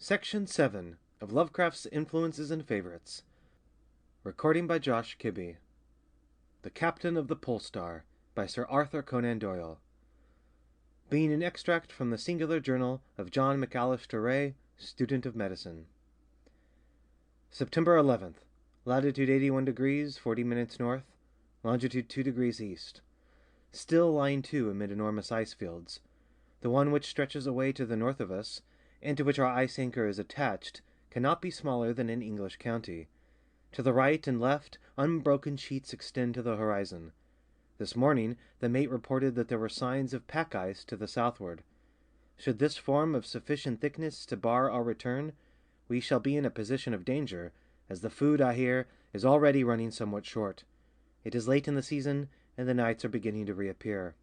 Section 7 of Lovecraft's Influences and Favorites. Recording by Josh Kibbe. The Captain of the Pole Star by Sir Arthur Conan Doyle. Being an extract from the singular journal of John McAllister Ray, student of medicine. September 11th. Latitude 81 degrees, 40 minutes north. Longitude 2 degrees east. Still lying to amid enormous ice fields. The one which stretches away to the north of us, and to which our ice anchor is attached, cannot be smaller than an English county. To the right and left, unbroken sheets extend to the horizon. This morning the mate reported that there were signs of pack ice to the southward. Should this form of sufficient thickness to bar our return, we shall be in a position of danger, as the food, I hear, is already running somewhat short. It is late in the season, and the nights are beginning to reappear.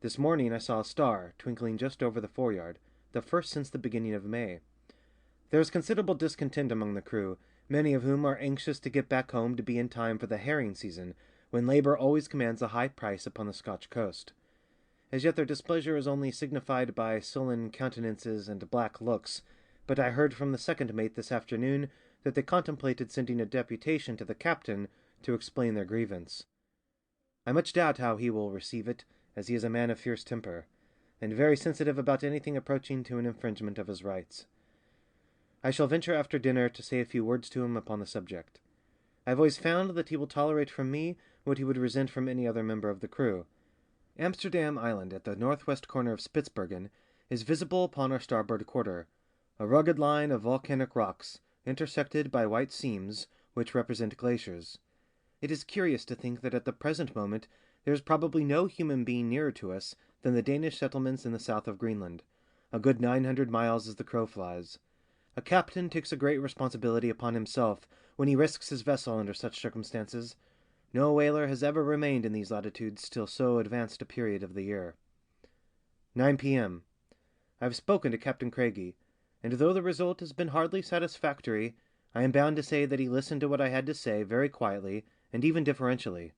This morning I saw a star twinkling just over the foreyard, the first since the beginning of May. There is considerable discontent among the crew, many of whom are anxious to get back home to be in time for the herring season, when labour always commands a high price upon the Scotch coast. As yet their displeasure is only signified by sullen countenances and black looks, but I heard from the second mate this afternoon that they contemplated sending a deputation to the captain to explain their grievance. I much doubt how he will receive it, as he is a man of fierce temper, and very sensitive about anything approaching to an infringement of his rights. I shall venture after dinner to say a few words to him upon the subject. I have always found that he will tolerate from me what he would resent from any other member of the crew. Amsterdam Island, at the northwest corner of Spitzbergen, is visible upon our starboard quarter, a rugged line of volcanic rocks, intersected by white seams, which represent glaciers. It is curious to think that at the present moment there is probably no human being nearer to us than the Danish settlements in the south of Greenland, a good 900 miles as the crow flies. A captain takes a great responsibility upon himself when he risks his vessel under such circumstances. No whaler has ever remained in these latitudes till so advanced a period of the year. 9 p.m. I have spoken to Captain Craigie, and though the result has been hardly satisfactory, I am bound to say that he listened to what I had to say very quietly and even deferentially.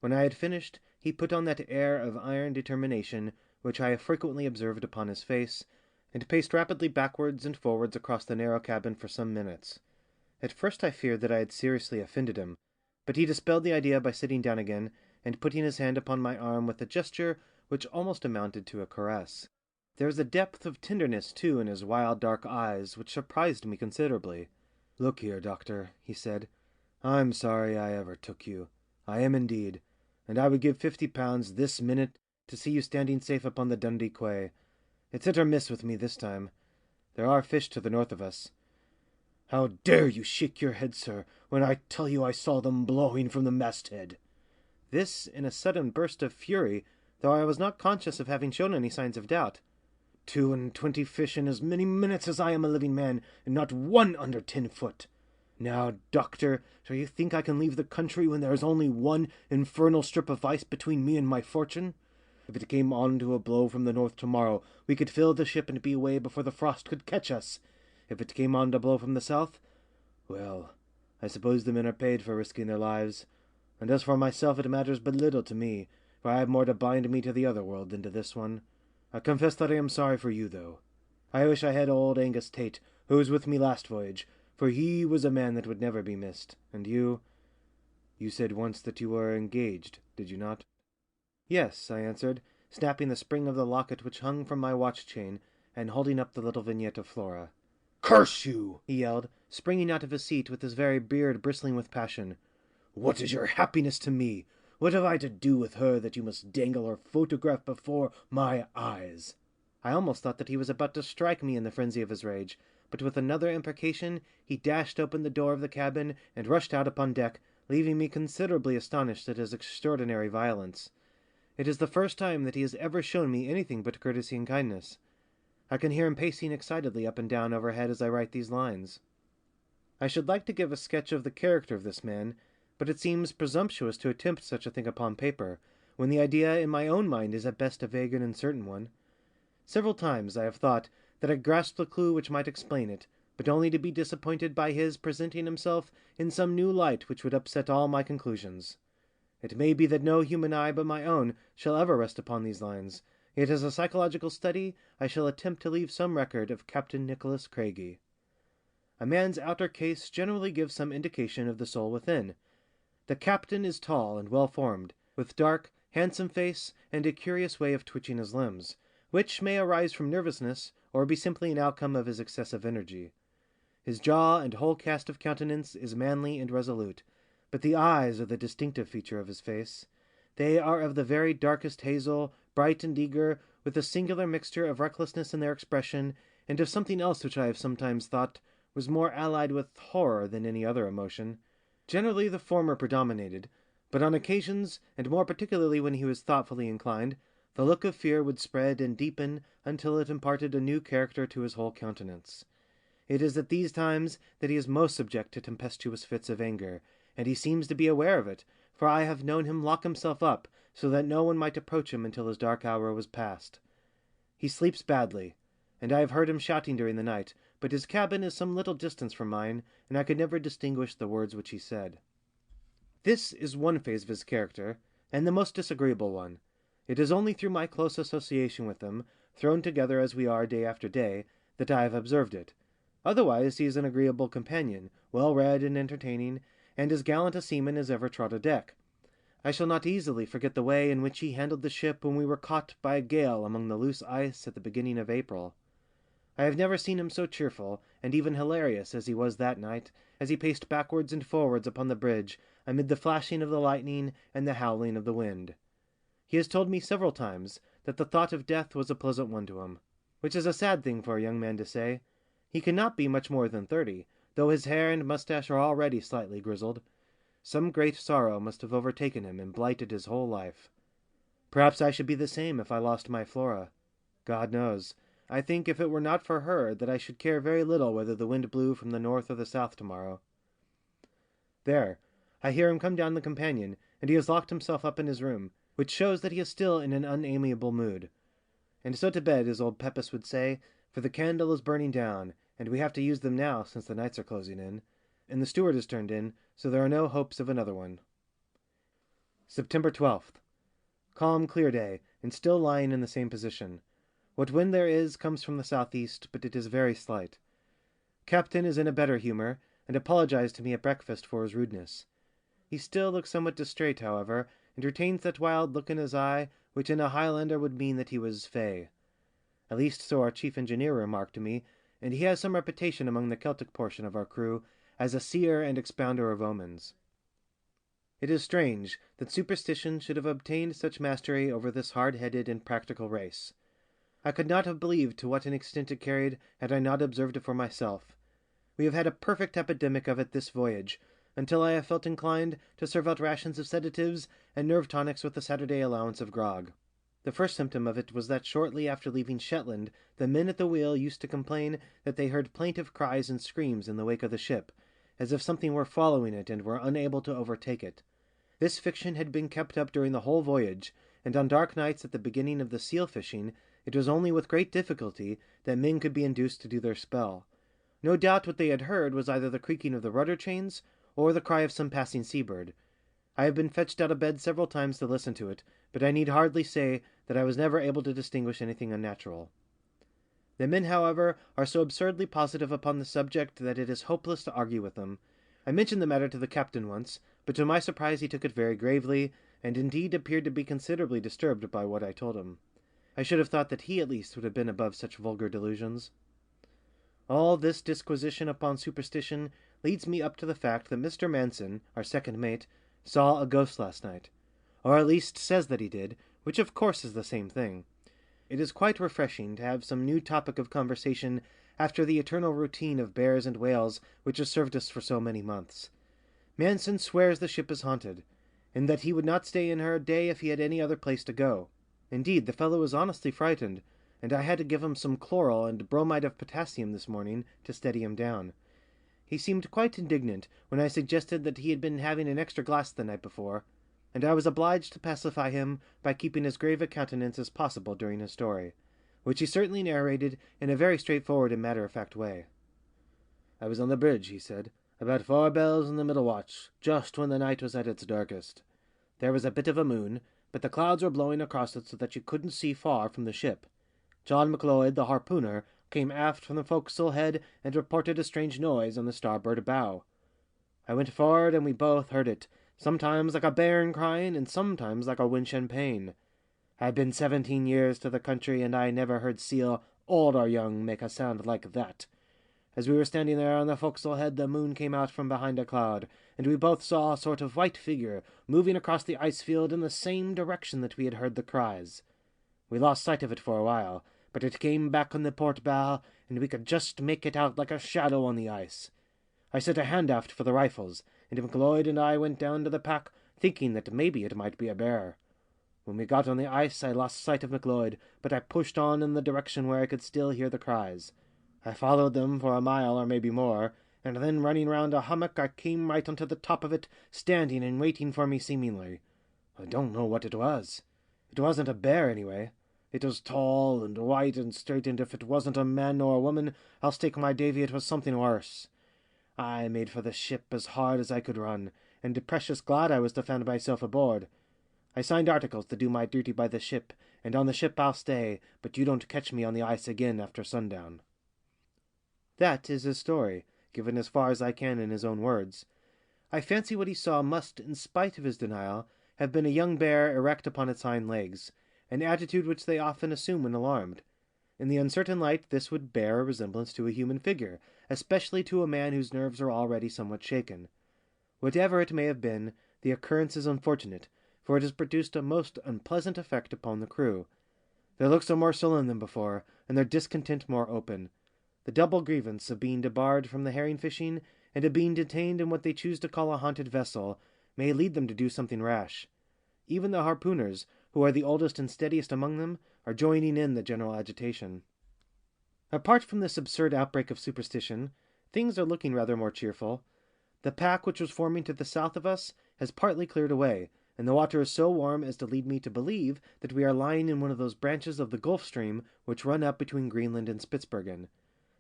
When I had finished, he put on that air of iron determination which I have frequently observed upon his face, and paced rapidly backwards and forwards across the narrow cabin for some minutes. At first I feared that I had seriously offended him, but he dispelled the idea by sitting down again, and putting his hand upon my arm with a gesture which almost amounted to a caress. There was a depth of tenderness, too, in his wild dark eyes, which surprised me considerably. "Look here, doctor," he said, "I'm sorry I ever took you. I am indeed, and I would give £50 this minute to see you standing safe upon the Dundee quay. It's hit or miss with me this time. There are fish to the north of us." "How dare you shake your head, sir, when I tell you I saw them blowing from the masthead?" This in a sudden burst of fury, though I was not conscious of having shown any signs of doubt. 22 fish in as many minutes as I am a living man, and not one under 10 foot. Now, doctor, do you think I can leave the country when there is only one infernal strip of ice between me and my fortune? If it came on to a blow from the north tomorrow, we could fill the ship and be away before the frost could catch us. If it came on to blow from the south, well, I suppose the men are paid for risking their lives, and as for myself it matters but little to me, for I have more to bind me to the other world than to this one. I confess that I am sorry for you, though. I wish I had old Angus Tate, who was with me last voyage, for he was a man that would never be missed. And you said once that you were engaged, did you not?" "Yes," I answered, snapping the spring of the locket which hung from my watch-chain, and holding up the little vignette of Flora. "Curse you!" he yelled, springing out of his seat with his very beard bristling with passion. "What is your happiness to me? What have I to do with her that you must dangle her photograph before my eyes?" I almost thought that he was about to strike me in the frenzy of his rage, but with another imprecation he dashed open the door of the cabin and rushed out upon deck, leaving me considerably astonished at his extraordinary violence. It is the first time that he has ever shown me anything but courtesy and kindness. I can hear him pacing excitedly up and down overhead as I write these lines. I should like to give a sketch of the character of this man, but it seems presumptuous to attempt such a thing upon paper, when the idea in my own mind is at best a vague and uncertain one. Several times I have thought that I grasped the clue which might explain it, but only to be disappointed by his presenting himself in some new light which would upset all my conclusions. It may be that no human eye but my own shall ever rest upon these lines, Yet as a psychological study I shall attempt to leave some record of Captain Nicholas Craigie. A man's outer case generally gives some indication of the soul within. The captain is tall and well-formed, with dark, handsome face and a curious way of twitching his limbs, which may arise from nervousness or be simply an outcome of his excessive energy. His jaw and whole cast of countenance is manly and resolute, but the eyes are the distinctive feature of his face. They are of the very darkest hazel, bright and eager, with a singular mixture of recklessness in their expression, and of something else which I have sometimes thought was more allied with horror than any other emotion. Generally the former predominated, but on occasions, and more particularly when he was thoughtfully inclined, the look of fear would spread and deepen until it imparted a new character to his whole countenance. It is at these times that he is most subject to tempestuous fits of anger, and he seems to be aware of it, for I have known him lock himself up so that no one might approach him until his dark hour was past. He sleeps badly, and I have heard him shouting during the night, but his cabin is some little distance from mine, and I could never distinguish the words which he said. This is one phase of his character, and the most disagreeable one. It is only through my close association with him, thrown together as we are day after day, that I have observed it. Otherwise he is an agreeable companion, well-read and entertaining, and as gallant a seaman as ever trod a deck. I shall not easily forget the way in which he handled the ship when we were caught by a gale among the loose ice at the beginning of April. I have never seen him so cheerful, and even hilarious, as he was that night, as he paced backwards and forwards upon the bridge, amid the flashing of the lightning and the howling of the wind. He has told me several times that the thought of death was a pleasant one to him, which is a sad thing for a young man to say. He cannot be much more than 30, though his hair and moustache are already slightly grizzled. Some great sorrow must have overtaken him and blighted his whole life. Perhaps I should be the same if I lost my Flora. God knows. I think if it were not for her that I should care very little whether the wind blew from the north or the south tomorrow. There, I hear him come down the companion, and he has locked himself up in his room, which shows that he is still in an unamiable mood. And so to bed, as old Pepys would say, for the candle is burning down, and we have to use them now since the nights are closing in, and the steward is turned in, so there are no hopes of another one. September 12th. Calm, clear day, and still lying in the same position. What wind there is comes from the southeast, but it is very slight. Captain is in a better humour, and apologized to me at breakfast for his rudeness. He still looks somewhat distrait, however, and retains that wild look in his eye which in a Highlander would mean that he was fey. At least so our chief engineer remarked to me, and he has some reputation among the Celtic portion of our crew as a seer and expounder of omens. It is strange that superstition should have obtained such mastery over this hard-headed and practical race. I could not have believed to what an extent it carried had I not observed it for myself. We have had a perfect epidemic of it this voyage, until I have felt inclined to serve out rations of sedatives and nerve tonics with the Saturday allowance of grog. The first symptom of it was that shortly after leaving Shetland the men at the wheel used to complain that they heard plaintive cries and screams in the wake of the ship, as if something were following it and were unable to overtake it. This fiction had been kept up during the whole voyage, and on dark nights at the beginning of the seal fishing it was only with great difficulty that men could be induced to do their spell. No doubt what they had heard was either the creaking of the rudder chains or the cry of some passing seabird. I have been fetched out of bed several times to listen to it, but I need hardly say that I was never able to distinguish anything unnatural. The men, however, are so absurdly positive upon the subject that it is hopeless to argue with them. I mentioned the matter to the captain once, but to my surprise he took it very gravely, and indeed appeared to be considerably disturbed by what I told him. I should have thought that he at least would have been above such vulgar delusions. All this disquisition upon superstition leads me up to the fact that Mr. Manson, our second mate, saw a ghost last night, or at least says that he did, which of course is the same thing. It is quite refreshing to have some new topic of conversation after the eternal routine of bears and whales which has served us for so many months. Manson swears the ship is haunted, and that he would not stay in her a day if he had any other place to go. Indeed, the fellow is honestly frightened, and I had to give him some chloral and bromide of potassium this morning to steady him down. He seemed quite indignant when I suggested that he had been having an extra glass the night before, and I was obliged to pacify him by keeping as grave a countenance as possible during his story, which he certainly narrated in a very straightforward and matter-of-fact way. "I was on the bridge," he said, "about 4 bells in the middle watch, just when the night was at its darkest. There was a bit of a moon, but the clouds were blowing across it so that you couldn't see far from the ship. John McLeod, the harpooner, came aft from the forecastle head and reported a strange noise on the starboard bow. I went forward, and we both heard it, sometimes like a bairn crying, and sometimes like a winch in pain. I've been 17 years to the country, and I never heard seal, old or young, make a sound like that. As we were standing there on the forecastle head, the moon came out from behind a cloud, and we both saw a sort of white figure moving across the ice field in the same direction that we had heard the cries. We lost sight of it for a while, but it came back on the port bow, and we could just make it out like a shadow on the ice. I set a hand aft for the rifles, and McLeod and I went down to the pack, thinking that maybe it might be a bear. When we got on the ice, I lost sight of McLeod, but I pushed on in the direction where I could still hear the cries. I followed them for a mile or maybe more, and then running round a hummock, I came right onto the top of it, standing and waiting for me seemingly. I don't know what it was. It wasn't a bear, anyway. It was tall and white and straight, and if it wasn't a man or a woman, I'll stake my davy it was something worse. I made for the ship as hard as I could run, and precious glad I was to find myself aboard. I signed articles to do my duty by the ship, and on the ship I'll stay, but you don't catch me on the ice again after sundown. That is his story, given as far as I can in his own words. I fancy what he saw must, in spite of his denial, have been a young bear erect upon its hind legs, an attitude which they often assume when alarmed. In the uncertain light this would bear a resemblance to a human figure, especially to a man whose nerves are already somewhat shaken. Whatever it may have been, the occurrence is unfortunate, for it has produced a most unpleasant effect upon the crew. Their looks are more sullen than before, and their discontent more open. The double grievance of being debarred from the herring fishing, and of being detained in what they choose to call a haunted vessel, may lead them to do something rash. Even the harpooners, who are the oldest and steadiest among them, are joining in the general agitation. Apart from this absurd outbreak of superstition, things are looking rather more cheerful. The pack which was forming to the south of us has partly cleared away, and the water is so warm as to lead me to believe that we are lying in one of those branches of the Gulf Stream which run up between Greenland and Spitzbergen.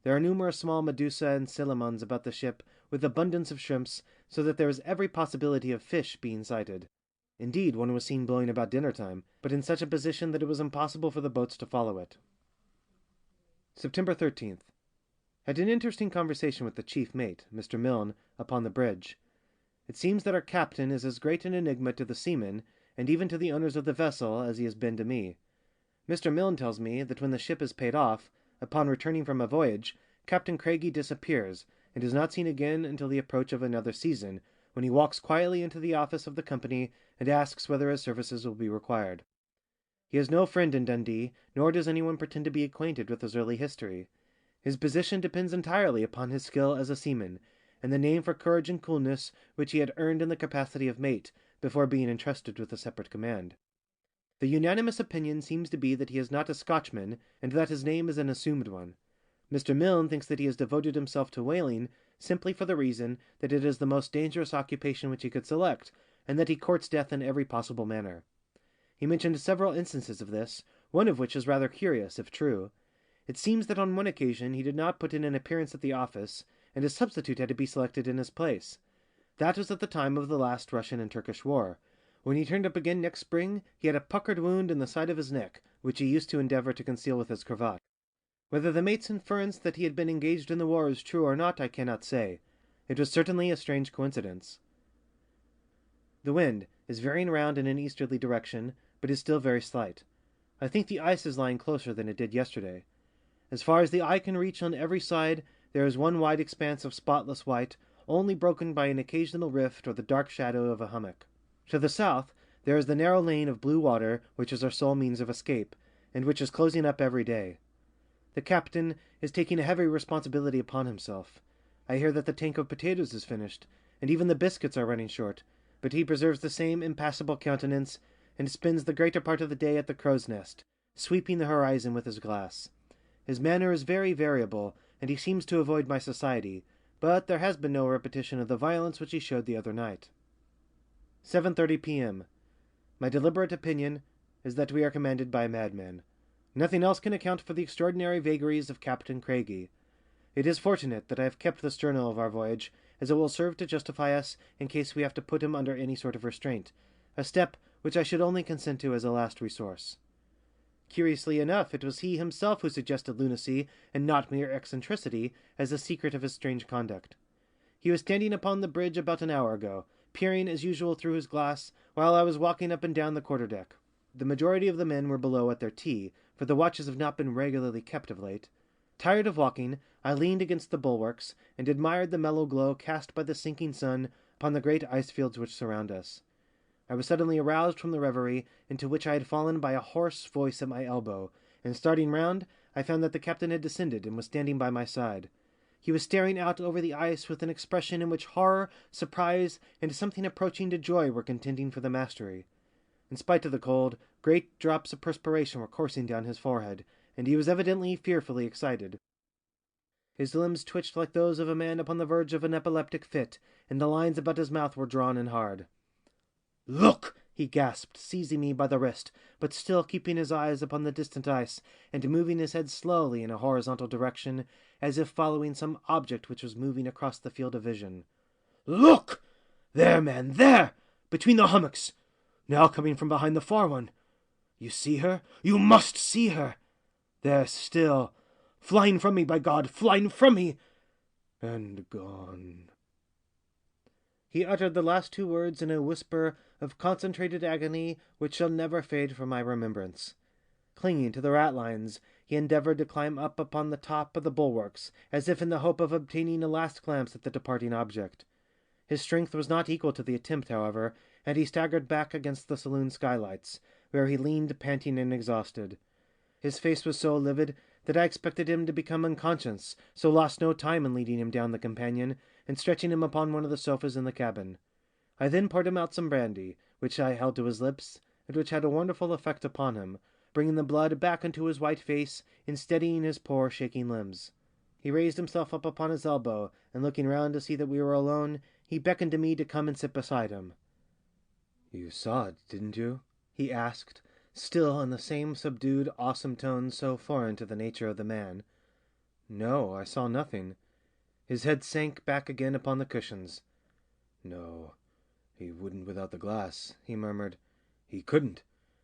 There are numerous small medusa and silamons about the ship, with abundance of shrimps, so that there is every possibility of fish being sighted. Indeed, one was seen blowing about dinner time, but in such a position that it was impossible for the boats to follow it. September 13th. Had an interesting conversation with the chief mate, Mr. Milne, upon the bridge. It seems that our captain is as great an enigma to the seamen, and even to the owners of the vessel, as he has been to me. Mr. Milne tells me that when the ship is paid off, upon returning from a voyage, Captain Craigie disappears, and is not seen again until the approach of another season, when he walks quietly into the office of the company and asks whether his services will be required. He has no friend in Dundee, nor does anyone pretend to be acquainted with his early history. His position depends entirely upon his skill as a seaman, and the name for courage and coolness which he had earned in the capacity of mate, before being entrusted with a separate command. The unanimous opinion seems to be that he is not a Scotchman, and that his name is an assumed one. Mr. Milne thinks that he has devoted himself to whaling simply for the reason that it is the most dangerous occupation which he could select, and that he courts death in every possible manner. He mentioned several instances of this, one of which is rather curious, if true. It seems that on one occasion he did not put in an appearance at the office, and a substitute had to be selected in his place. That was at the time of the last Russian and Turkish war. When he turned up again next spring, he had a puckered wound in the side of his neck, which he used to endeavour to conceal with his cravat. Whether the mate's inference that he had been engaged in the war is true or not, I cannot say. It was certainly a strange coincidence. The wind is veering round in an easterly direction, but is still very slight. I think the ice is lying closer than it did yesterday. As far as the eye can reach on every side, there is one wide expanse of spotless white, only broken by an occasional rift or the dark shadow of a hummock. To the south, there is the narrow lane of blue water which is our sole means of escape, and which is closing up every day. The captain is taking a heavy responsibility upon himself. I hear that the tank of potatoes is finished, and even the biscuits are running short, but he preserves the same impassible countenance, and spends the greater part of the day at the crow's nest, sweeping the horizon with his glass. His manner is very variable, and he seems to avoid my society, but there has been no repetition of the violence which he showed the other night. 7:30 p.m. My deliberate opinion is that we are commanded by a madman. Nothing else can account for the extraordinary vagaries of Captain Craigie. It is fortunate that I have kept this journal of our voyage, as it will serve to justify us in case we have to put him under any sort of restraint, a step which I should only consent to as a last resource. Curiously enough, it was he himself who suggested lunacy, and not mere eccentricity, as the secret of his strange conduct. He was standing upon the bridge about an hour ago, peering as usual through his glass, while I was walking up and down the quarter-deck. The majority of the men were below at their tea, for the watches have not been regularly kept of late. Tired of walking, I leaned against the bulwarks, and admired the mellow glow cast by the sinking sun upon the great ice-fields which surround us. I was suddenly aroused from the reverie into which I had fallen by a hoarse voice at my elbow, and starting round, I found that the captain had descended and was standing by my side. He was staring out over the ice with an expression in which horror, surprise, and something approaching to joy were contending for the mastery. In spite of the cold, great drops of perspiration were coursing down his forehead, and he was evidently fearfully excited. His limbs twitched like those of a man upon the verge of an epileptic fit, and the lines about his mouth were drawn and hard. "Look!" he gasped, seizing me by the wrist, but still keeping his eyes upon the distant ice, and moving his head slowly in a horizontal direction, as if following some object which was moving across the field of vision. "Look! There, man, there! Between the hummocks! Now coming from behind the far one. You see her? You must see her! There still! Flying from me, by God! Flying from me! And gone." He uttered the last two words in a whisper of concentrated agony which shall never fade from my remembrance. Clinging to the ratlines, he endeavoured to climb up upon the top of the bulwarks, as if in the hope of obtaining a last glance at the departing object. His strength was not equal to the attempt, however, and he staggered back against the saloon skylights, where he leaned panting and exhausted. His face was so livid that I expected him to become unconscious, so lost no time in leading him down the companion, and stretching him upon one of the sofas in the cabin. I then poured him out some brandy, which I held to his lips, and which had a wonderful effect upon him, bringing the blood back into his white face and steadying his poor shaking limbs. He raised himself up upon his elbow, and looking round to see that we were alone, he beckoned to me to come and sit beside him. "You saw it, didn't you?" he asked, still in the same subdued, awesome tones so foreign to the nature of the man. "No, I saw nothing." His head sank back again upon the cushions. "No, he wouldn't without the glass," he murmured. "He couldn't.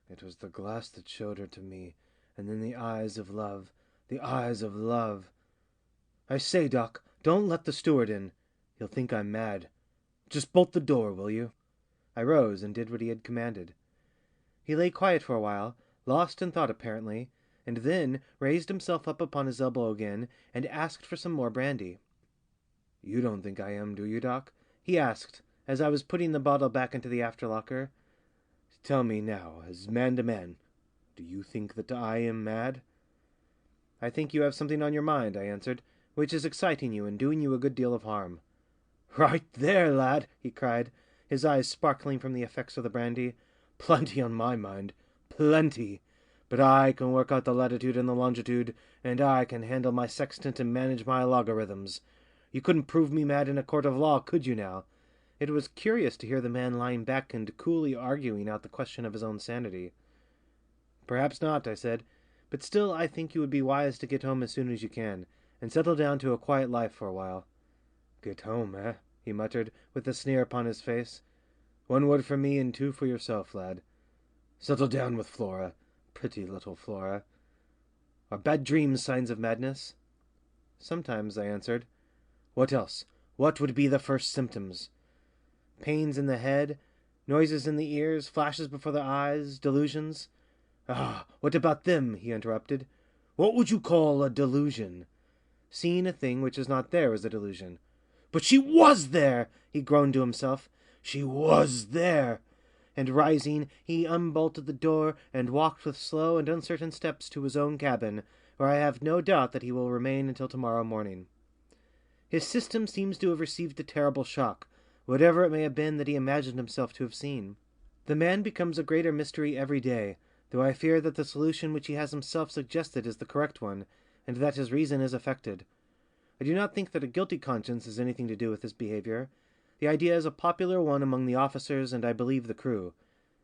It was the glass that showed her to me, and then the eyes of love, the eyes of love. I say, Doc, don't let the steward in. He'll think I'm mad. Just bolt the door, will you?" I rose and did what he had commanded. He lay quiet for a while, lost in thought apparently, and then raised himself up upon his elbow again and asked for some more brandy. "You don't think I am, do you, Doc?" he asked, as I was putting the bottle back into the afterlocker. "Tell me now, as man to man, do you think that I am mad?" "I think you have something on your mind," I answered, "which is exciting you and doing you a good deal of harm." "Right there, lad!" he cried, his eyes sparkling from the effects of the brandy. "Plenty on my mind. Plenty. But I can work out the latitude and the longitude, and I can handle my sextant and manage my logarithms. You couldn't prove me mad in a court of law, could you now?" It was curious to hear the man lying back and coolly arguing out the question of his own sanity. "Perhaps not," I said, "but still I think you would be wise to get home as soon as you can, and settle down to a quiet life for a while." "Get home, eh?" he muttered, with a sneer upon his face. "One word for me and two for yourself, lad. Settle down with Flora. Pretty little Flora. Are bad dreams signs of madness?" "Sometimes," I answered. "What else? What would be the first symptoms?" "Pains in the head, noises in the ears, flashes before the eyes, delusions." "Ah, what about them?" he interrupted. "What would you call a delusion?" "Seeing a thing which is not there is a delusion." "But she was there!" he groaned to himself. "She was there!" And rising, he unbolted the door and walked with slow and uncertain steps to his own cabin, where I have no doubt that he will remain until tomorrow morning. His system seems to have received a terrible shock, whatever it may have been that he imagined himself to have seen. The man becomes a greater mystery every day, though I fear that the solution which he has himself suggested is the correct one, and that his reason is affected. I do not think that a guilty conscience has anything to do with his behaviour. The idea is a popular one among the officers and I believe the crew.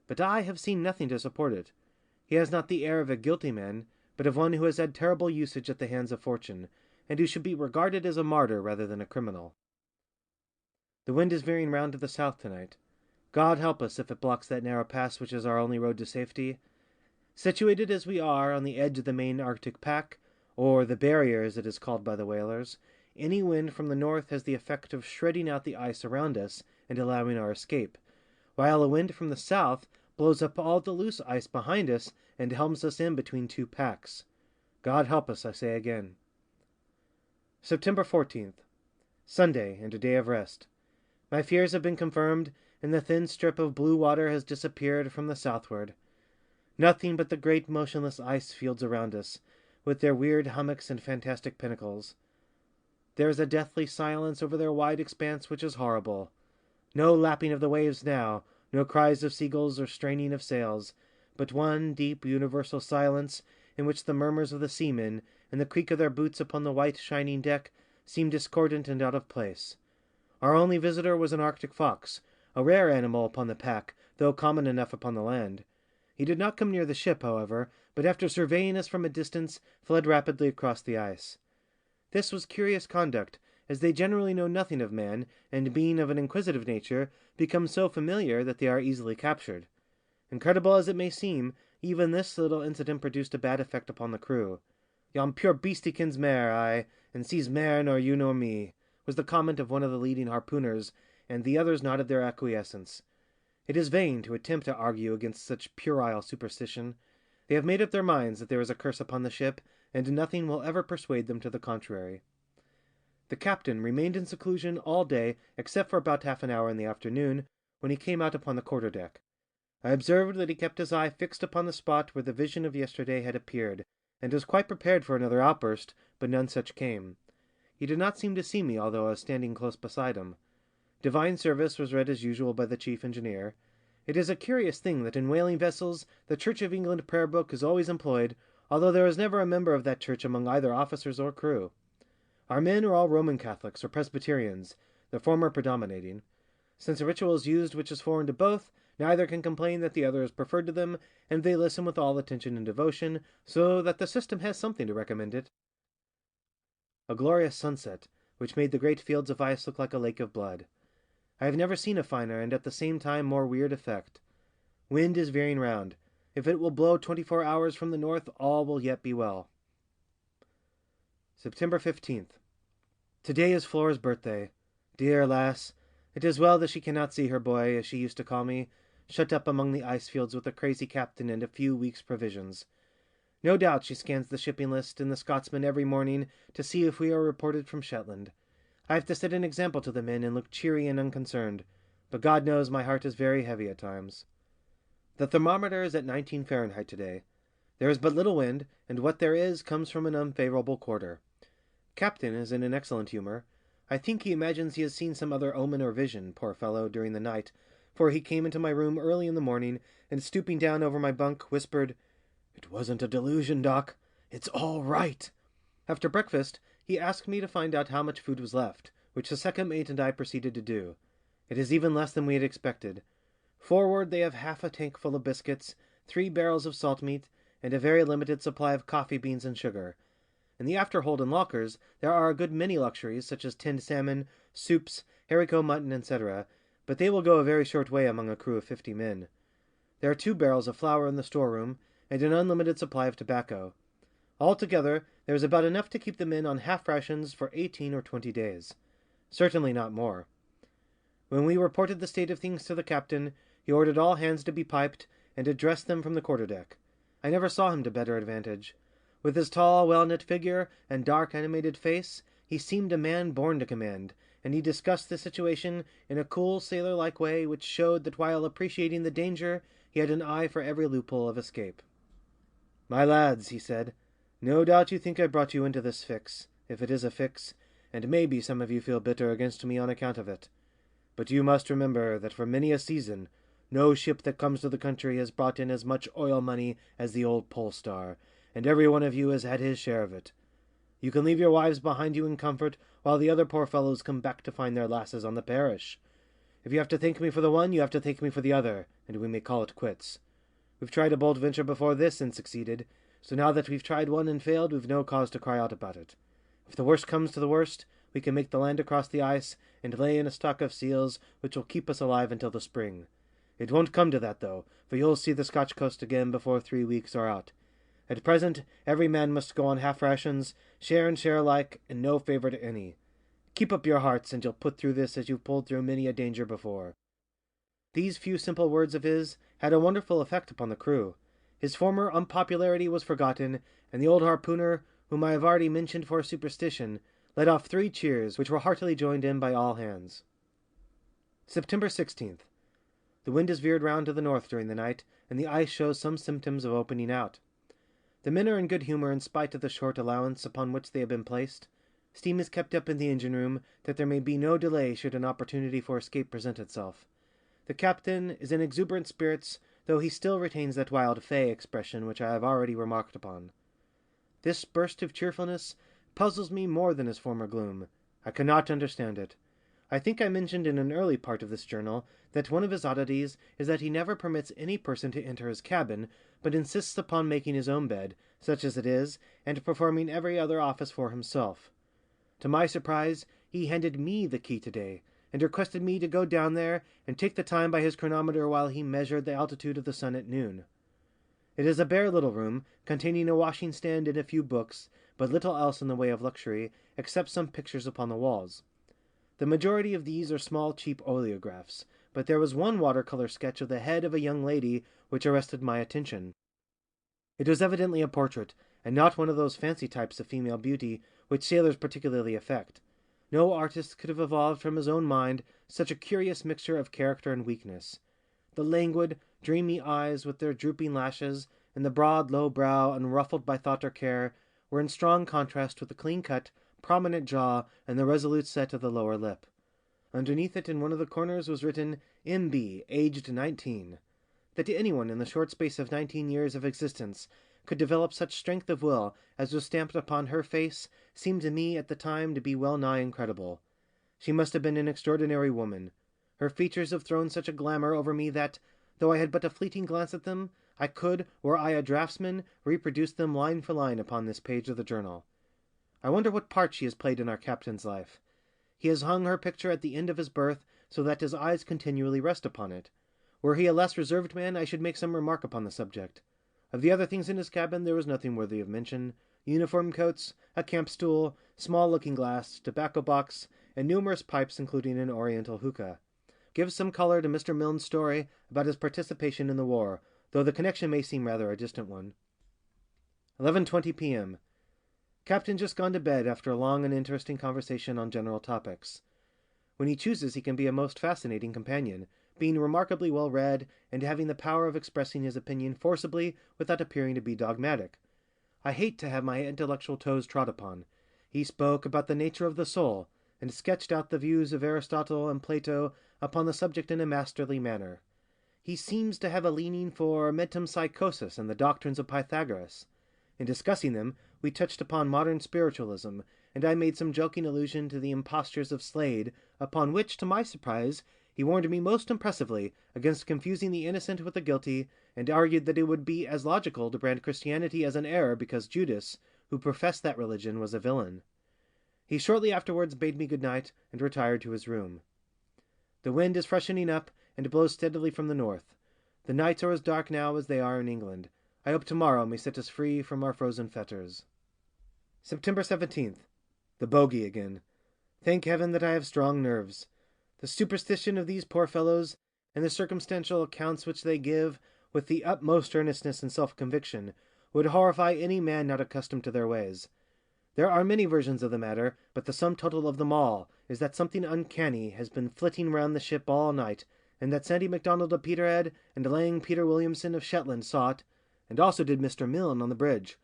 But I have seen nothing to support it. He has not the air of a guilty man, but of one who has had terrible usage at the hands of fortune, and who should be regarded as a martyr rather than a criminal. The wind is veering round to the south tonight. God help us if it blocks that narrow pass which is our only road to safety. Situated as we are on the edge of the main Arctic pack, or the barrier as it is called by the whalers, any wind from the north has the effect of shredding out the ice around us and allowing our escape, while a wind from the south blows up all the loose ice behind us and helms us in between two packs. God help us, I say again. September 14th. Sunday, and a day of rest. My fears have been confirmed, and the thin strip of blue water has disappeared from the southward. Nothing but the great motionless ice fields around us, with their weird hummocks and fantastic pinnacles. There is a deathly silence over their wide expanse which is horrible. No lapping of the waves now, no cries of seagulls or straining of sails, but one deep universal silence in which the murmurs of the seamen and the creak of their boots upon the white shining deck seem discordant and out of place. Our only visitor was an Arctic fox, a rare animal upon the pack, though common enough upon the land. He did not come near the ship, however, but after surveying us from a distance, fled rapidly across the ice. This was curious conduct, as they generally know nothing of man, and being of an inquisitive nature, become so familiar that they are easily captured. Incredible as it may seem, even this little incident produced a bad effect upon the crew. "Yon pure beastie kens mair, aye, and sees mair nor you nor me," was the comment of one of the leading harpooners, and the others nodded their acquiescence. It is vain to attempt to argue against such puerile superstition. They have made up their minds that there is a curse upon the ship, and nothing will ever persuade them to the contrary. The captain remained in seclusion all day except for about half an hour in the afternoon, when he came out upon the quarter-deck. I observed that he kept his eye fixed upon the spot where the vision of yesterday had appeared, and was quite prepared for another outburst, but none such came. He did not seem to see me, although I was standing close beside him. Divine service was read as usual by the chief engineer. It is a curious thing that in whaling vessels the Church of England prayer book is always employed, although there is never a member of that church among either officers or crew. Our men are all Roman Catholics or Presbyterians, the former predominating. Since a ritual is used which is foreign to both, neither can complain that the other is preferred to them, and they listen with all attention and devotion, so that the system has something to recommend it. A glorious sunset, which made the great fields of ice look like a lake of blood. I have never seen a finer and at the same time more weird effect. Wind is veering round. If it will blow 24 hours from the north, all will yet be well. September 15th. Today is Flora's birthday. Dear lass, it is well that she cannot see her boy, as she used to call me, shut up among the ice fields with a crazy captain and a few weeks' provisions. No doubt she scans the shipping list in the Scotsman every morning to see if we are reported from Shetland. I have to set an example to the men and look cheery and unconcerned, but God knows my heart is very heavy at times. The thermometer is at 19 Fahrenheit today. There is but little wind, and what there is comes from an unfavorable quarter. Captain is in an excellent humor. I think he imagines he has seen some other omen or vision, poor fellow, during the night, for he came into my room early in the morning, and stooping down over my bunk, whispered, "It wasn't a delusion, Doc. It's all right." After breakfast, he asked me to find out how much food was left, which the second mate and I proceeded to do. It is even less than we had expected. Forward they have half a tank full of biscuits, 3 barrels of salt meat, and a very limited supply of coffee beans and sugar. In the afterhold and lockers there are a good many luxuries, such as tinned salmon, soups, haricot mutton, etc., but they will go a very short way among a crew of 50 men. There are 2 barrels of flour in the storeroom, and an unlimited supply of tobacco. Altogether, there is about enough to keep the men on half rations for 18 or 20 days. Certainly not more. When we reported the state of things to the captain, he ordered all hands to be piped, and addressed them from the quarter-deck. I never saw him to better advantage. With his tall, well-knit figure and dark, animated face, he seemed a man born to command, and he discussed the situation in a cool, sailor-like way which showed that while appreciating the danger, he had an eye for every loophole of escape. "My lads," he said, "no doubt you think I brought you into this fix, if it is a fix, and maybe some of you feel bitter against me on account of it. But you must remember that for many a season no ship that comes to the country has brought in as much oil money as the old Pole Star, and every one of you has had his share of it. You can leave your wives behind you in comfort, while the other poor fellows come back to find their lasses on the parish. If you have to thank me for the one, you have to thank me for the other, and we may call it quits. We've tried a bold venture before this and succeeded, so now that we've tried one and failed, we've no cause to cry out about it. If the worst comes to the worst, we can make the land across the ice and lay in a stock of seals which will keep us alive until the spring. It won't come to that, though, for you'll see the Scotch coast again before 3 weeks are out. At present, every man must go on half rations, share and share alike, and no favour to any. Keep up your hearts, and you'll put through this as you've pulled through many a danger before." These few simple words of his had a wonderful effect upon the crew. His former unpopularity was forgotten, and the old harpooner, whom I have already mentioned for superstition, let off 3 cheers, which were heartily joined in by all hands. September 16th. The wind has veered round to the north during the night, and the ice shows some symptoms of opening out. The men are in good humour in spite of the short allowance upon which they have been placed. Steam is kept up in the engine-room, that there may be no delay should an opportunity for escape present itself. The captain is in exuberant spirits, though he still retains that wild fey expression which I have already remarked upon. This burst of cheerfulness puzzles me more than his former gloom. I cannot understand it. I think I mentioned in an early part of this journal that one of his oddities is that he never permits any person to enter his cabin, but insists upon making his own bed, such as it is, and performing every other office for himself. To my surprise, he handed me the key today, and requested me to go down there and take the time by his chronometer while he measured the altitude of the sun at noon. It is a bare little room, containing a washing stand and a few books, but little else in the way of luxury, except some pictures upon the walls. The majority of these are small cheap oleographs, but there was one watercolor sketch of the head of a young lady which arrested my attention. It was evidently a portrait, and not one of those fancy types of female beauty which sailors particularly affect. No artist could have evolved from his own mind such a curious mixture of character and weakness. The languid, dreamy eyes with their drooping lashes, and the broad, low brow unruffled by thought or care, were in strong contrast with the clean-cut, prominent jaw and the resolute set of the lower lip. Underneath it in one of the corners was written M.B., aged 19. That anyone in the short space of 19 years of existence could develop such strength of will as was stamped upon her face seemed to me at the time to be well nigh incredible. She must have been an extraordinary woman. Her features have thrown such a glamour over me that, though I had but a fleeting glance at them, I could, were I a draftsman, reproduce them line for line upon this page of the journal. I wonder what part she has played in our captain's life. He has hung her picture at the end of his berth, so that his eyes continually rest upon it. Were he a less reserved man, I should make some remark upon the subject. Of the other things in his cabin there was nothing worthy of mention. Uniform coats, a camp-stool, small looking-glass, tobacco-box, and numerous pipes, including an oriental hookah. Gives some colour to Mr. Milne's story about his participation in the war, though the connection may seem rather a distant one. 11:20 p.m. Captain just gone to bed after a long and interesting conversation on general topics. When he chooses he can be a most fascinating companion, being remarkably well read and having the power of expressing his opinion forcibly without appearing to be dogmatic. I hate to have my intellectual toes trod upon. He spoke about the nature of the soul, and sketched out the views of Aristotle and Plato upon the subject in a masterly manner. He seems to have a leaning for metempsychosis and the doctrines of Pythagoras. In discussing them, we touched upon modern spiritualism, and I made some joking allusion to the impostures of Slade, upon which, to my surprise, he warned me most impressively against confusing the innocent with the guilty, and argued that it would be as logical to brand Christianity as an error because Judas, who professed that religion, was a villain. He shortly afterwards bade me good night, and retired to his room. The wind is freshening up, and blows steadily from the north. The nights are as dark now as they are in England. I hope tomorrow may set us free from our frozen fetters. September 17th. The bogey again. Thank heaven that I have strong nerves. The superstition of these poor fellows, and the circumstantial accounts which they give, with the utmost earnestness and self-conviction, would horrify any man not accustomed to their ways. There are many versions of the matter, but the sum total of them all is that something uncanny has been flitting round the ship all night, and that Sandy MacDonald of Peterhead and Lang Peter Williamson of Shetland saw it, and also did Mr. Milne on the bridge.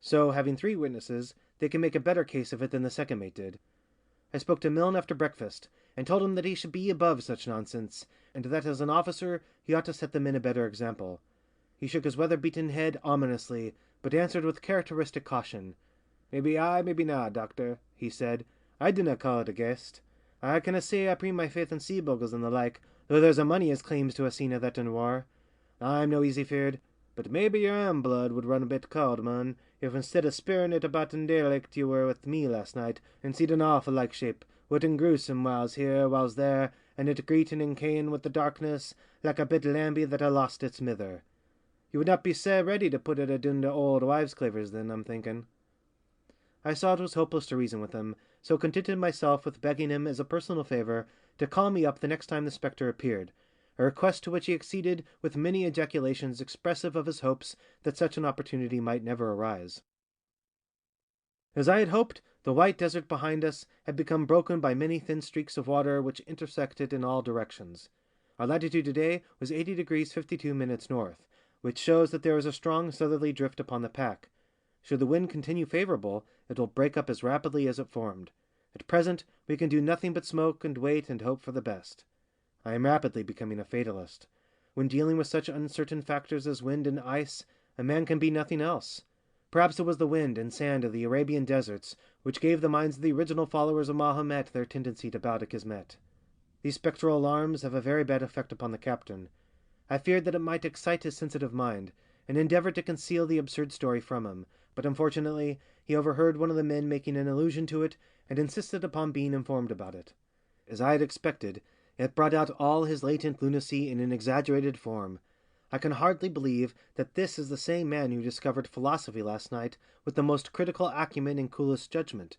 So, having 3 witnesses, they can make a better case of it than the second mate did. I spoke to Milne after breakfast, and told him that he should be above such nonsense, and that as an officer he ought to set the men a better example. He shook his weather-beaten head ominously, but answered with characteristic caution. "Maybe aye, maybe na, doctor," he said. "I dinna call it a ghaist. I canna say I preen my faith in sea bogles and the like, though there's a money as claims to a scene of that in war. I'm no easy feared, but maybe your ain blood would run a bit cauld, man, if instead of spearing it about in daylicht you were with me last night, and seed an awful like shape, what in gruesome whiles here, whiles there, and it greetin' and cayin' with the darkness, like a bit lambie that ha' lost its mither. You would not be sae ready to put it adune the auld wives' clavers then, I'm thinking." I saw it was hopeless to reason with him, so contented myself with begging him, as a personal favour, to call me up the next time the spectre appeared, a request to which he acceded with many ejaculations expressive of his hopes that such an opportunity might never arise. As I had hoped, the white desert behind us had become broken by many thin streaks of water which intersected in all directions. Our latitude today was 80 degrees 52 minutes north, which shows that there is a strong southerly drift upon the pack. Should the wind continue favourable, it will break up as rapidly as it formed. At present we can do nothing but smoke and wait and hope for the best. I am rapidly becoming a fatalist. When dealing with such uncertain factors as wind and ice, a man can be nothing else. Perhaps it was the wind and sand of the Arabian deserts which gave the minds of the original followers of Mahomet their tendency to bow to Kismet. These spectral alarms have a very bad effect upon the captain. I feared that it might excite his sensitive mind, and endeavoured to conceal the absurd story from him, but unfortunately he overheard one of the men making an allusion to it, and insisted upon being informed about it. As I had expected, it brought out all his latent lunacy in an exaggerated form. I can hardly believe that this is the same man who discovered philosophy last night with the most critical acumen and coolest judgment.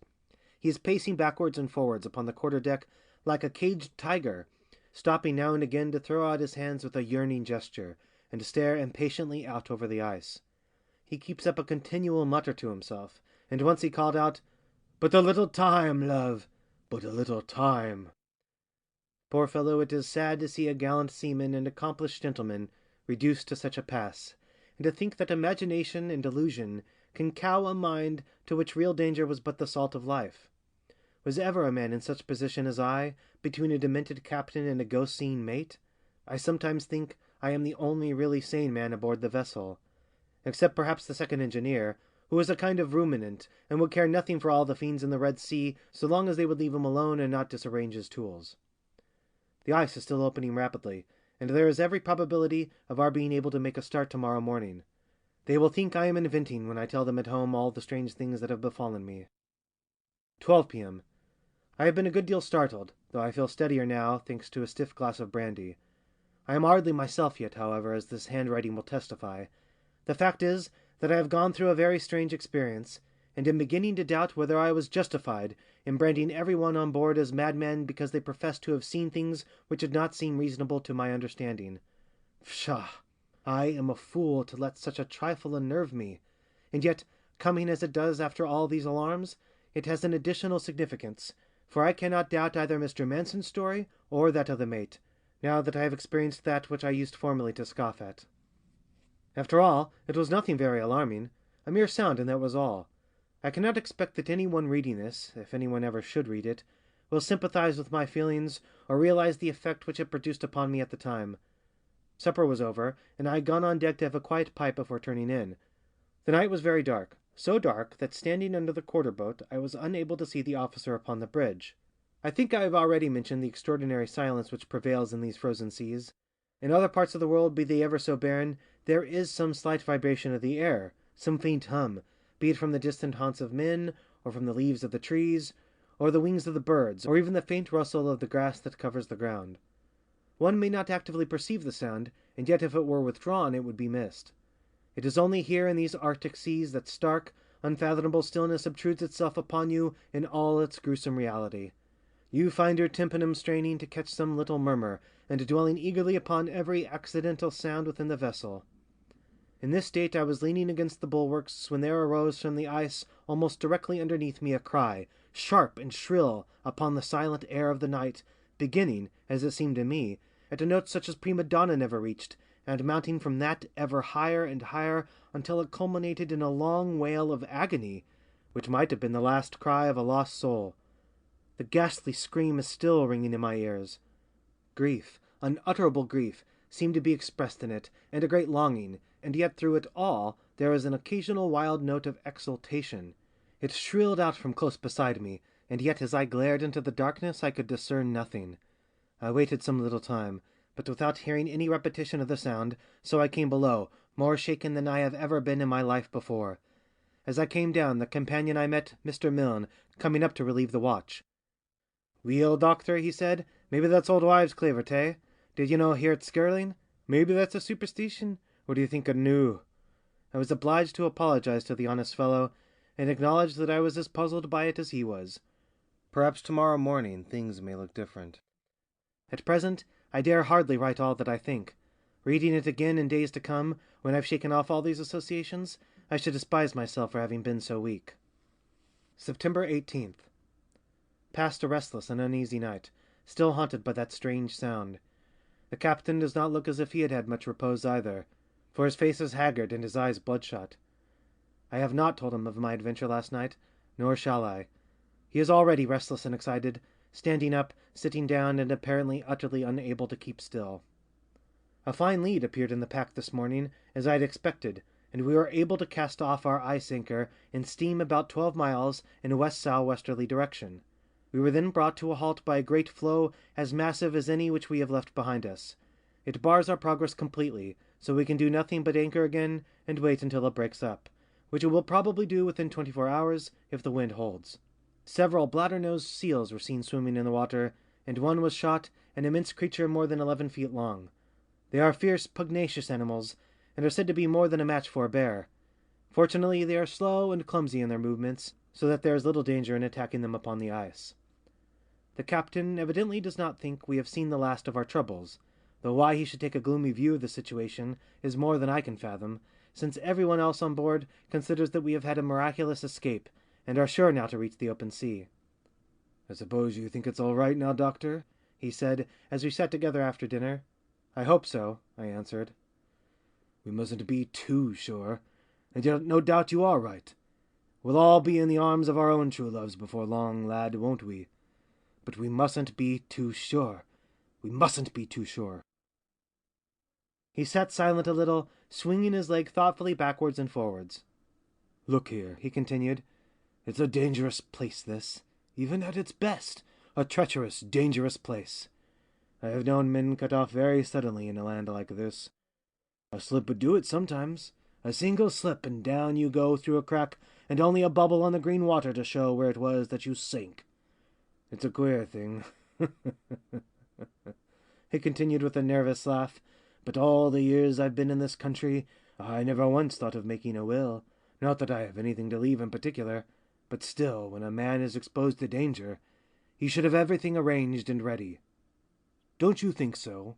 He is pacing backwards and forwards upon the quarter-deck like a caged tiger, stopping now and again to throw out his hands with a yearning gesture, and to stare impatiently out over the ice. He keeps up a continual mutter to himself, and once he called out, "But a little time, love, but a little time." Poor fellow, it is sad to see a gallant seaman and accomplished gentleman reduced to such a pass, and to think that imagination and delusion can cow a mind to which real danger was but the salt of life. Was ever a man in such position as I, between a demented captain and a ghost-seeing mate? I sometimes think I am the only really sane man aboard the vessel, except perhaps the second engineer, who is a kind of ruminant, and would care nothing for all the fiends in the Red Sea so long as they would leave him alone and not disarrange his tools. The ice is still opening rapidly, and there is every probability of our being able to make a start tomorrow morning. They will think I am inventing when I tell them at home all the strange things that have befallen me. 12 p.m. I have been a good deal startled, though I feel steadier now, thanks to a stiff glass of brandy. I am hardly myself yet, however, as this handwriting will testify. The fact is that I have gone through a very strange experience, and am beginning to doubt whether I was justified in branding every one on board as madmen because they professed to have seen things which did not seem reasonable to my understanding. Pshaw! I am a fool to let such a trifle unnerve me, and yet, coming as it does after all these alarms, it has an additional significance, for I cannot doubt either Mr. Manson's story or that of the mate, now that I have experienced that which I used formerly to scoff at. After all, it was nothing very alarming, a mere sound, and that was all. I cannot expect that any one reading this, if any one ever should read it, will sympathize with my feelings or realize the effect which it produced upon me at the time. Supper was over, and I had gone on deck to have a quiet pipe before turning in. The night was very dark, so dark that standing under the quarter-boat I was unable to see the officer upon the bridge. I think I have already mentioned the extraordinary silence which prevails in these frozen seas. In other parts of the world, be they ever so barren, there is some slight vibration of the air, some faint hum, be it from the distant haunts of men, or from the leaves of the trees, or the wings of the birds, or even the faint rustle of the grass that covers the ground. One may not actively perceive the sound, and yet if it were withdrawn it would be missed. It is only here in these Arctic seas that stark, unfathomable stillness obtrudes itself upon you in all its gruesome reality. You find your tympanum straining to catch some little murmur, and dwelling eagerly upon every accidental sound within the vessel. In this state I was leaning against the bulwarks when there arose from the ice almost directly underneath me a cry, sharp and shrill upon the silent air of the night, beginning, as it seemed to me, at a note such as prima donna never reached, and mounting from that ever higher and higher until it culminated in a long wail of agony, which might have been the last cry of a lost soul. The ghastly scream is still ringing in my ears. Grief, unutterable grief, seemed to be expressed in it, and a great longing, and yet through it all there is an occasional wild note of exultation. It shrilled out from close beside me, and yet as I glared into the darkness I could discern nothing. I waited some little time, but without hearing any repetition of the sound, so I came below, more shaken than I have ever been in my life before. As I came down, the companion I met, Mr. Milne, coming up to relieve the watch. "Weel, doctor," he said, Maybe that's old wives' clever, tay? Did you no hear it skirling? Maybe that's a superstition? What do you think o' noo? I was obliged to apologize to the honest fellow, and acknowledge that I was as puzzled by it as he was. Perhaps tomorrow morning things may look different. At present, I dare hardly write all that I think. Reading it again in days to come, when I've shaken off all these associations, I should despise myself for having been so weak. September 18th. Passed a restless and uneasy night, still haunted by that strange sound. The captain does not look as if he had had much repose either, for his face is haggard and his eyes bloodshot. I have not told him of my adventure last night, nor shall I. He is already restless and excited, standing up, sitting down, and apparently utterly unable to keep still. A fine lead appeared in the pack this morning, as I had expected, and we were able to cast off our ice anchor and steam about 12 miles in a west-southwesterly direction. We were then brought to a halt by a great floe as massive as any which we have left behind us. It bars our progress completely, so we can do nothing but anchor again and wait until it breaks up, which it will probably do within 24 hours if the wind holds. Several bladder-nosed seals were seen swimming in the water, and one was shot, an immense creature more than 11 feet long. They are fierce, pugnacious animals, and are said to be more than a match for a bear. Fortunately, they are slow and clumsy in their movements, so that there is little danger in attacking them upon the ice. The captain evidently does not think we have seen the last of our troubles, though why he should take a gloomy view of the situation is more than I can fathom, since everyone else on board considers that we have had a miraculous escape, and are sure now to reach the open sea. "I suppose you think it's all right now, doctor?" he said, as we sat together after dinner. "I hope so," I answered. "We mustn't be too sure, and yet no doubt you are right. We'll all be in the arms of our own true loves before long, lad, won't we? But we mustn't be too sure. We mustn't be too sure." He sat silent a little, swinging his leg thoughtfully backwards and forwards. "Look here," he continued. "It's a dangerous place, this. Even at its best, a treacherous, dangerous place. I have known men cut off very suddenly in a land like this. A slip would do it sometimes. A single slip, and down you go through a crack, and only a bubble on the green water to show where it was that you sank. It's a queer thing." He continued with a nervous laugh. "But all the years I've been in this country, I never once thought of making a will. Not that I have anything to leave in particular. But still, when a man is exposed to danger, he should have everything arranged and ready. Don't you think so?"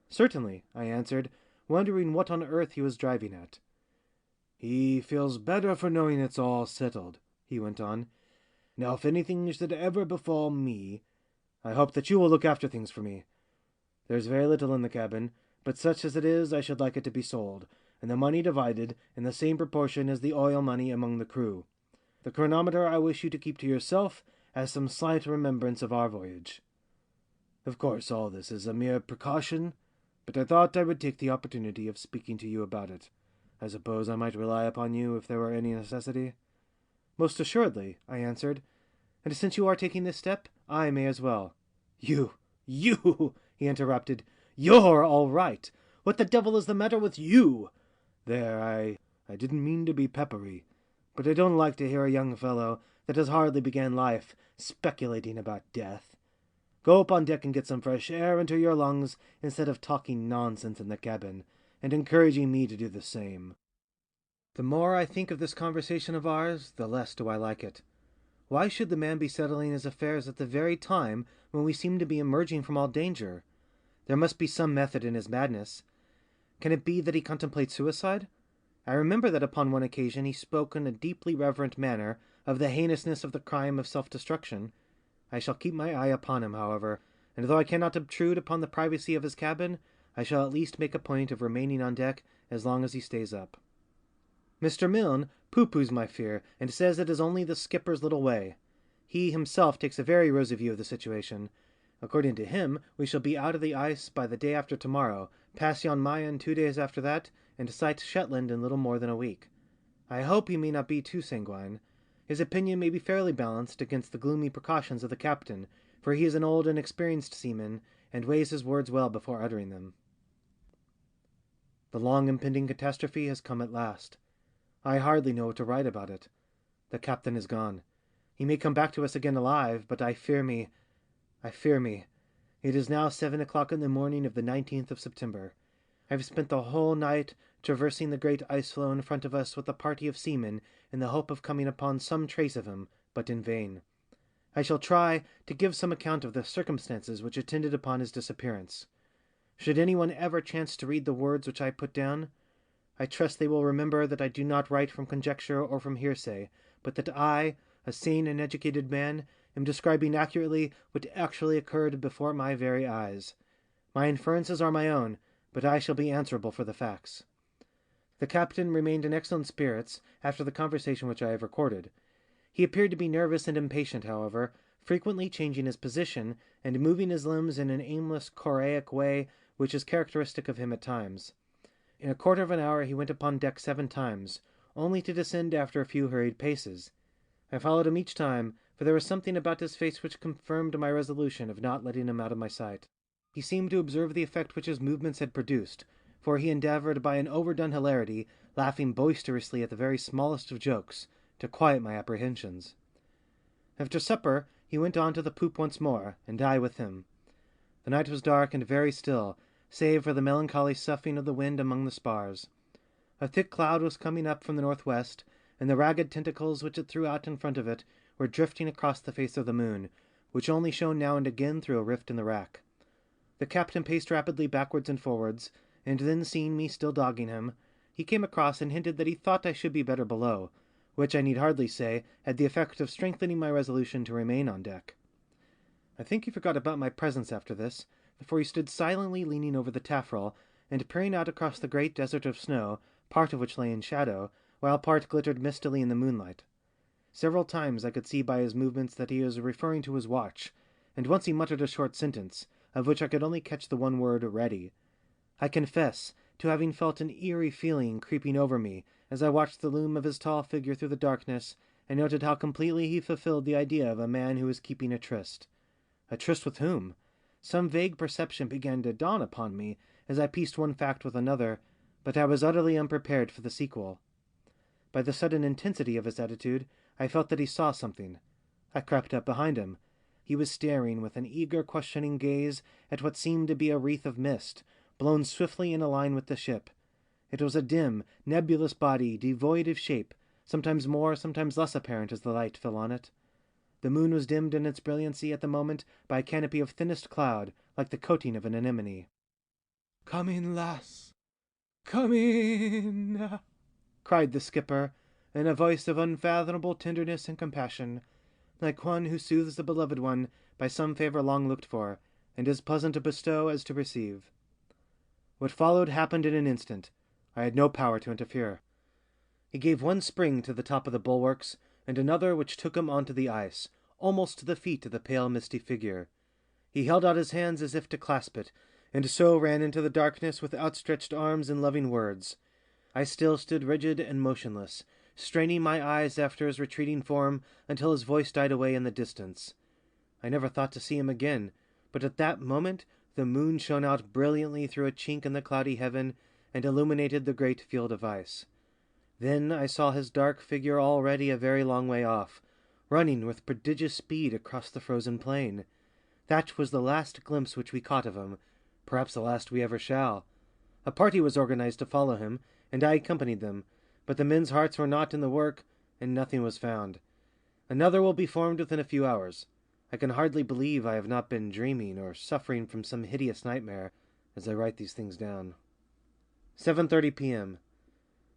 "Certainly," I answered, wondering what on earth he was driving at. "He feels better for knowing it's all settled," he went on. "Now, if anything should ever befall me, I hope that you will look after things for me. There's very little in the cabin, but such as it is I should like it to be sold, and the money divided in the same proportion as the oil money among the crew. The chronometer I wish you to keep to yourself as some slight remembrance of our voyage. Of course, all this is a mere precaution, but I thought I would take the opportunity of speaking to you about it. I suppose I might rely upon you if there were any necessity?" "Most assuredly," I answered. "And since you are taking this step, I may as well." You!" he interrupted. "You're all right. What the devil is the matter with you?" "There, I didn't mean to be peppery, but I don't like to hear a young fellow that has hardly began life speculating about death. Go up on deck and get some fresh air into your lungs instead of talking nonsense in the cabin, and encouraging me to do the same." The more I think of this conversation of ours, the less do I like it. Why should the man be settling his affairs at the very time when we seem to be emerging from all danger? There must be some method in his madness. Can it be that he contemplates suicide? I remember that upon one occasion he spoke in a deeply reverent manner of the heinousness of the crime of self-destruction. I shall keep my eye upon him, however, and though I cannot obtrude upon the privacy of his cabin, I shall at least make a point of remaining on deck as long as he stays up. Mr. Milne pooh-poohs my fear, and says it is only the skipper's little way. He himself takes a very rosy view of the situation. According to him, we shall be out of the ice by the day after tomorrow, pass Jan Mayen 2 days after that, and sight Shetland in little more than a week. I hope he may not be too sanguine. His opinion may be fairly balanced against the gloomy precautions of the captain, for he is an old and experienced seaman, and weighs his words well before uttering them. The long impending catastrophe has come at last. I hardly know what to write about it. The captain is gone. He may come back to us again alive, but I fear me, It is now 7 o'clock in the morning of the 19th of September. I have spent the whole night traversing the great ice floe in front of us with a party of seamen in the hope of coming upon some trace of him, but in vain. I shall try to give some account of the circumstances which attended upon his disappearance. Should anyone ever chance to read the words which I put down, I trust they will remember that I do not write from conjecture or from hearsay, but that I, a sane and educated man, am describing accurately what actually occurred before my very eyes. My inferences are my own, but I shall be answerable for the facts. The captain remained in excellent spirits after the conversation which I have recorded. He appeared to be nervous and impatient, however, frequently changing his position and moving his limbs in an aimless, choreic way which is characteristic of him at times. In a quarter of an hour he went upon deck 7 times, only to descend after a few hurried paces. I followed him each time, for there was something about his face which confirmed my resolution of not letting him out of my sight. He seemed to observe the effect which his movements had produced, for he endeavoured by an overdone hilarity, laughing boisterously at the very smallest of jokes, to quiet my apprehensions. After supper he went on to the poop once more, and I with him. The night was dark and very still, save for the melancholy soughing of the wind among the spars. A thick cloud was coming up from the northwest, and the ragged tentacles which it threw out in front of it were drifting across the face of the moon, which only shone now and again through a rift in the rack. The captain paced rapidly backwards and forwards, and then seeing me still dogging him, he came across and hinted that he thought I should be better below, which I need hardly say had the effect of strengthening my resolution to remain on deck. I think he forgot about my presence after this, for he stood silently leaning over the taffrail, and peering out across the great desert of snow, part of which lay in shadow, while part glittered mistily in the moonlight. Several times I could see by his movements that he was referring to his watch, and once he muttered a short sentence, of which I could only catch the one word "ready." I confess to having felt an eerie feeling creeping over me as I watched the loom of his tall figure through the darkness, and noted how completely he fulfilled the idea of a man who is keeping a tryst. A tryst with whom? Some vague perception began to dawn upon me as I pieced one fact with another, but I was utterly unprepared for the sequel. By the sudden intensity of his attitude, I felt that he saw something. I crept up behind him. He was staring with an eager, questioning gaze at what seemed to be a wreath of mist, blown swiftly in a line with the ship. It was a dim, nebulous body, devoid of shape, sometimes more, sometimes less apparent as the light fell on it. The moon was dimmed in its brilliancy at the moment by a canopy of thinnest cloud, like the coating of an anemone. "Come in, lass! Come in!" cried the skipper, in a voice of unfathomable tenderness and compassion, like one who soothes the beloved one by some favour long looked for, and as pleasant to bestow as to receive. What followed happened in an instant. I had no power to interfere. He gave one spring to the top of the bulwarks, and another which took him onto the ice, almost to the feet of the pale misty figure. He held out his hands as if to clasp it, and so ran into the darkness with outstretched arms and loving words. I still stood rigid and motionless, straining my eyes after his retreating form until his voice died away in the distance. I never thought to see him again, but at that moment the moon shone out brilliantly through a chink in the cloudy heaven and illuminated the great field of ice. Then I saw his dark figure already a very long way off, running with prodigious speed across the frozen plain. That was the last glimpse which we caught of him, perhaps the last we ever shall. A party was organized to follow him, and I accompanied them, but the men's hearts were not in the work, and nothing was found. Another will be formed within a few hours. I can hardly believe I have not been dreaming or suffering from some hideous nightmare as I write these things down. 7:30 p.m.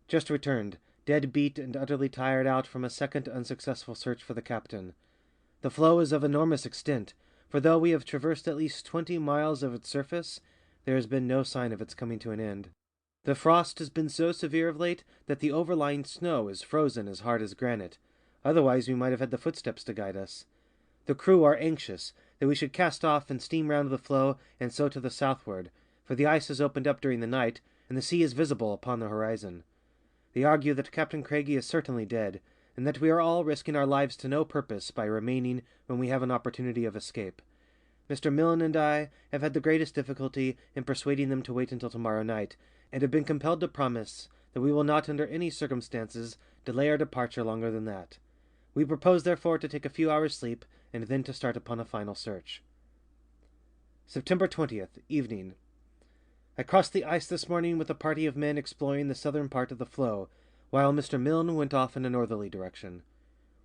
Just returned, dead beat and utterly tired out from a second unsuccessful search for the captain. The floe is of enormous extent, for though we have traversed at least 20 miles of its surface, there has been no sign of its coming to an end. The frost has been so severe of late that the overlying snow is frozen as hard as granite, otherwise we might have had the footsteps to guide us. The crew are anxious that we should cast off and steam round the floe and so to the southward, for the ice has opened up during the night, and the sea is visible upon the horizon. They argue that Captain Craigie is certainly dead, and that we are all risking our lives to no purpose by remaining when we have an opportunity of escape. Mr. Millen and I have had the greatest difficulty in persuading them to wait until tomorrow night, and have been compelled to promise that we will not under any circumstances delay our departure longer than that. We propose therefore to take a few hours' sleep, and then to start upon a final search. September 20th, evening. I crossed the ice this morning with a party of men exploring the southern part of the floe, while Mr. Milne went off in a northerly direction.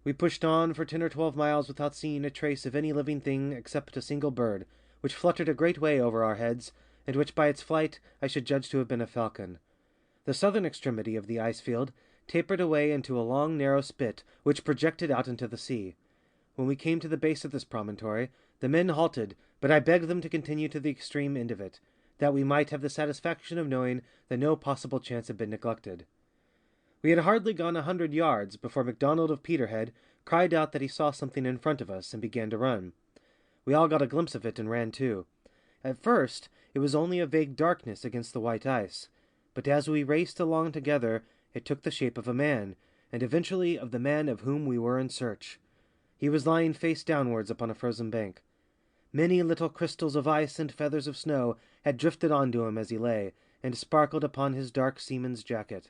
We pushed on for 10 or 12 miles without seeing a trace of any living thing except a single bird, which fluttered a great way over our heads, and which by its flight I should judge to have been a falcon. The southern extremity of the ice field tapered away into a long narrow spit which projected out into the sea. When we came to the base of this promontory, the men halted, but I begged them to continue to the extreme end of it, that we might have the satisfaction of knowing that no possible chance had been neglected. We had hardly gone 100 yards before MacDonald of Peterhead cried out that he saw something in front of us, and began to run. We all got a glimpse of it and ran too. At first it was only a vague darkness against the white ice, but as we raced along together it took the shape of a man, and eventually of the man of whom we were in search. He was lying face downwards upon a frozen bank. Many little crystals of ice and feathers of snow had drifted on to him as he lay, and sparkled upon his dark seaman's jacket.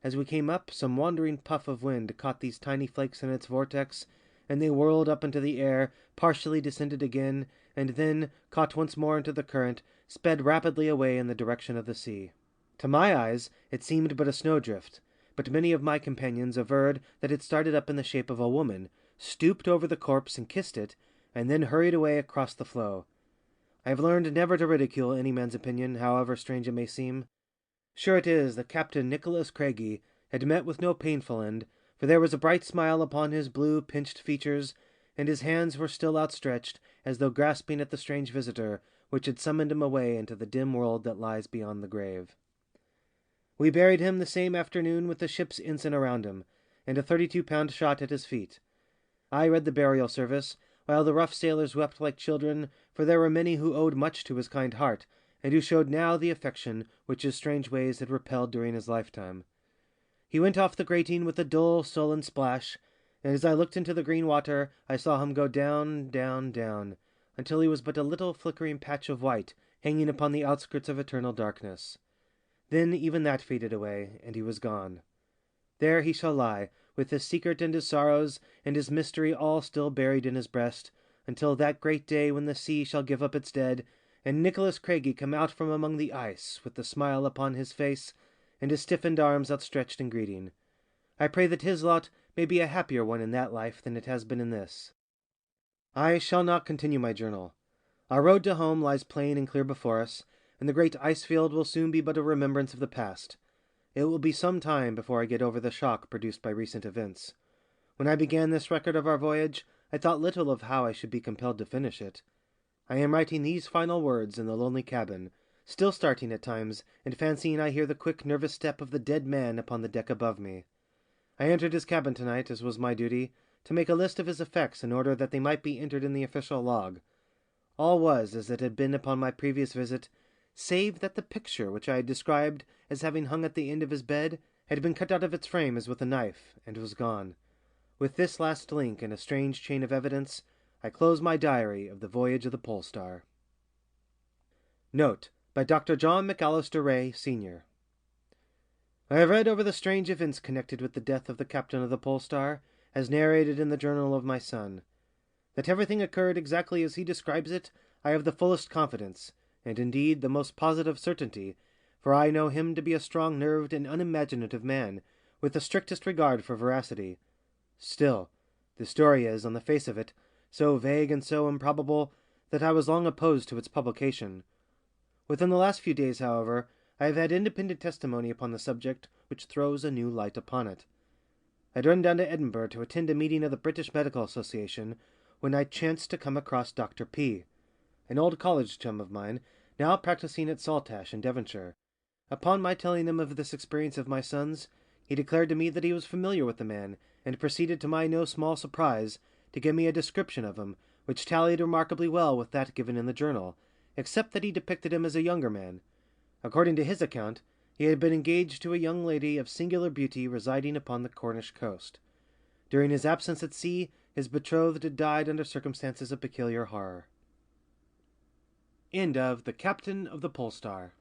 As we came up, some wandering puff of wind caught these tiny flakes in its vortex, and they whirled up into the air, partially descended again, and then, caught once more into the current, sped rapidly away in the direction of the sea. To my eyes it seemed but a snowdrift, but many of my companions averred that it started up in the shape of a woman, stooped over the corpse and kissed it, and then hurried away across the floe. I have learned never to ridicule any man's opinion, however strange it may seem. Sure it is that Captain Nicholas Craigie had met with no painful end, for there was a bright smile upon his blue, pinched features, and his hands were still outstretched, as though grasping at the strange visitor, which had summoned him away into the dim world that lies beyond the grave. We buried him the same afternoon with the ship's ensign around him, and a 32-pound shot at his feet. I read the burial service, while the rough sailors wept like children, for there were many who owed much to his kind heart, and who showed now the affection which his strange ways had repelled during his lifetime. He went off the grating with a dull, sullen splash, and as I looked into the green water I saw him go down, down, down, until he was but a little flickering patch of white hanging upon the outskirts of eternal darkness. Then even that faded away, and he was gone. There he shall lie, with his secret and his sorrows and his mystery all still buried in his breast, until that great day when the sea shall give up its dead, and Nicholas Craigie come out from among the ice, with the smile upon his face, and his stiffened arms outstretched in greeting. I pray that his lot may be a happier one in that life than it has been in this. I shall not continue my journal. Our road to home lies plain and clear before us, and the great ice field will soon be but a remembrance of the past. It will be some time before I get over the shock produced by recent events. When I began this record of our voyage, I thought little of how I should be compelled to finish it. I am writing these final words in the lonely cabin, still starting at times, and fancying I hear the quick, nervous step of the dead man upon the deck above me. I entered his cabin tonight, as was my duty, to make a list of his effects in order that they might be entered in the official log. All was as it had been upon my previous visit, save that the picture which I had described as having hung at the end of his bed had been cut out of its frame as with a knife, and was gone. With this last link in a strange chain of evidence, I close my diary of the voyage of the Pole Star. Note by Dr. John McAllister Ray, Sr. I have read over the strange events connected with the death of the captain of the Pole Star, as narrated in the journal of my son. That everything occurred exactly as he describes it, I have the fullest confidence, and indeed the most positive certainty, for I know him to be a strong-nerved and unimaginative man, with the strictest regard for veracity. Still, the story is, on the face of it, so vague and so improbable that I was long opposed to its publication. Within the last few days, however, I have had independent testimony upon the subject which throws a new light upon it. I had run down to Edinburgh to attend a meeting of the British Medical Association, when I chanced to come across Dr. P., an old college chum of mine, now practising at Saltash in Devonshire. Upon my telling him of this experience of my son's, he declared to me that he was familiar with the man, and proceeded, to my no small surprise, to give me a description of him, which tallied remarkably well with that given in the journal, except that he depicted him as a younger man. According to his account, he had been engaged to a young lady of singular beauty residing upon the Cornish coast. During his absence at sea, his betrothed had died under circumstances of peculiar horror. End of The Captain of the Pole Star.